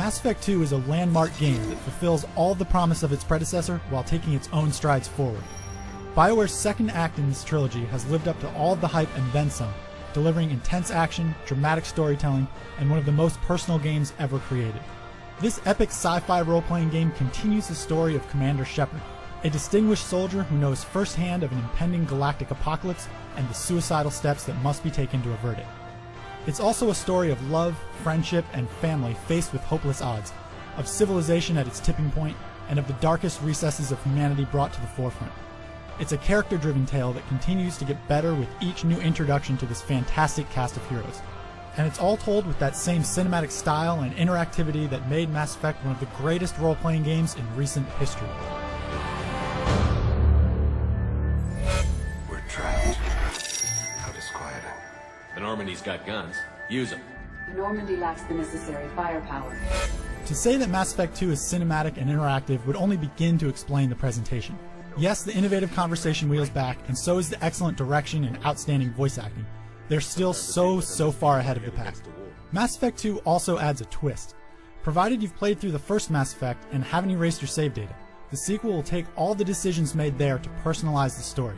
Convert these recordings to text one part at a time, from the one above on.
Mass Effect 2 is a landmark game that fulfills all the promise of its predecessor while taking its own strides forward. BioWare's second act in this trilogy has lived up to all of the hype and then some, delivering intense action, dramatic storytelling, and one of the most personal games ever created. This epic sci-fi role-playing game continues the story of Commander Shepard, a distinguished soldier who knows firsthand of an impending galactic apocalypse and the suicidal steps that must be taken to avert it. It's also a story of love, friendship, and family faced with hopeless odds, of civilization at its tipping point, and of the darkest recesses of humanity brought to the forefront. It's a character-driven tale that continues to get better with each new introduction to this fantastic cast of heroes. And it's all told with that same cinematic style and interactivity that made Mass Effect one of the greatest role-playing games in recent history. We're trapped. How disquieting. The Normandy's got guns. Use them. The Normandy lacks the necessary firepower. To say that Mass Effect 2 is cinematic and interactive would only begin to explain the presentation. Yes, the innovative conversation wheels back, and so is the excellent direction and outstanding voice acting. They're still so far ahead of the pack. Mass Effect 2 also adds a twist. Provided you've played through the first Mass Effect and haven't erased your save data, the sequel will take all the decisions made there to personalize the story.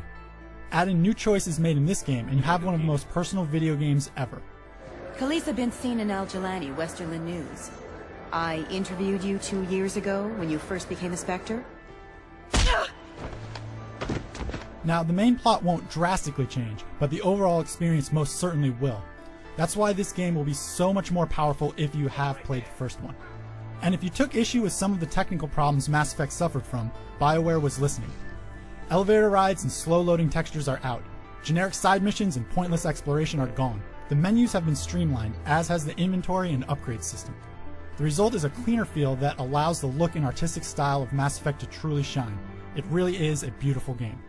Add in new choices made in this game, and you have one of the most personal video games ever. Khaleesa bint Sinan al-Jalani, Westerland News. I interviewed you 2 years ago when you first became a Spectre. Now, the main plot won't drastically change, but the overall experience most certainly will. That's why this game will be so much more powerful if you have played the first one. And if you took issue with some of the technical problems Mass Effect suffered from, BioWare was listening. Elevator rides and slow-loading textures are out. Generic side missions and pointless exploration are gone. The menus have been streamlined, as has the inventory and upgrade system. The result is a cleaner feel that allows the look and artistic style of Mass Effect to truly shine. It really is a beautiful game.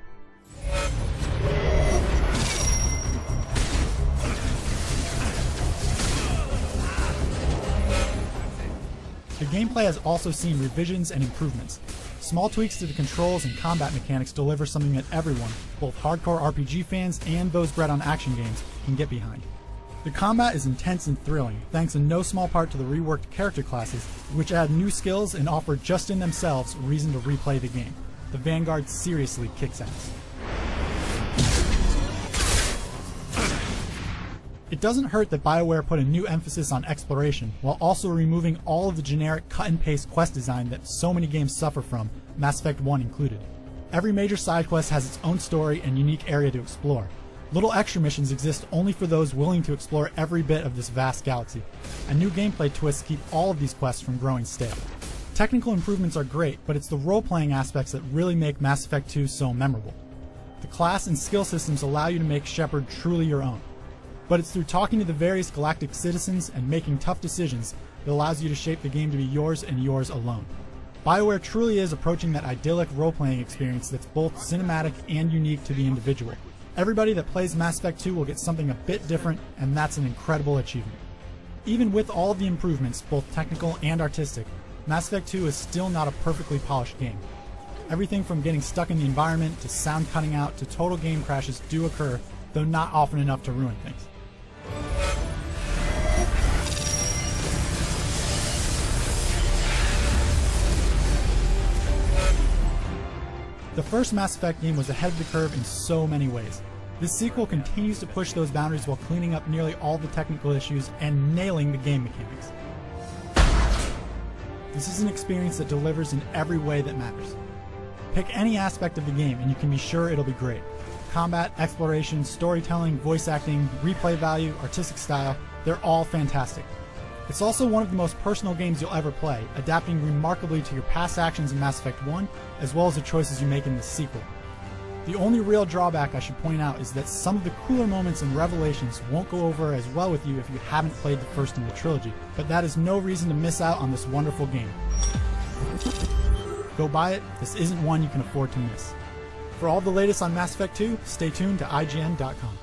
The gameplay has also seen revisions and improvements. Small tweaks to the controls and combat mechanics deliver something that everyone, both hardcore RPG fans and those bred on action games, can get behind. The combat is intense and thrilling, thanks in no small part to the reworked character classes, which add new skills and offer just in themselves reason to replay the game. The Vanguard seriously kicks ass. It doesn't hurt that BioWare put a new emphasis on exploration, while also removing all of the generic cut-and-paste quest design that so many games suffer from, Mass Effect 1 included. Every major side quest has its own story and unique area to explore. Little extra missions exist only for those willing to explore every bit of this vast galaxy, and new gameplay twists keep all of these quests from growing stale. Technical improvements are great, but it's the role-playing aspects that really make Mass Effect 2 so memorable. The class and skill systems allow you to make Shepard truly your own. But it's through talking to the various galactic citizens and making tough decisions that allows you to shape the game to be yours and yours alone. BioWare truly is approaching that idyllic role-playing experience that's both cinematic and unique to the individual. Everybody that plays Mass Effect 2 will get something a bit different, and that's an incredible achievement. Even with all of the improvements, both technical and artistic, Mass Effect 2 is still not a perfectly polished game. Everything from getting stuck in the environment to sound cutting out to total game crashes do occur, though not often enough to ruin things. The first Mass Effect game was ahead of the curve in so many ways. This sequel continues to push those boundaries while cleaning up nearly all the technical issues and nailing the game mechanics. This is an experience that delivers in every way that matters. Pick any aspect of the game and you can be sure it'll be great. Combat, exploration, storytelling, voice acting, replay value, artistic style, they're all fantastic. It's also one of the most personal games you'll ever play, adapting remarkably to your past actions in Mass Effect 1, as well as the choices you make in the sequel. The only real drawback I should point out is that some of the cooler moments and revelations won't go over as well with you if you haven't played the first in the trilogy, but that is no reason to miss out on this wonderful game. Go buy it, this isn't one you can afford to miss. For all the latest on Mass Effect 2, stay tuned to IGN.com.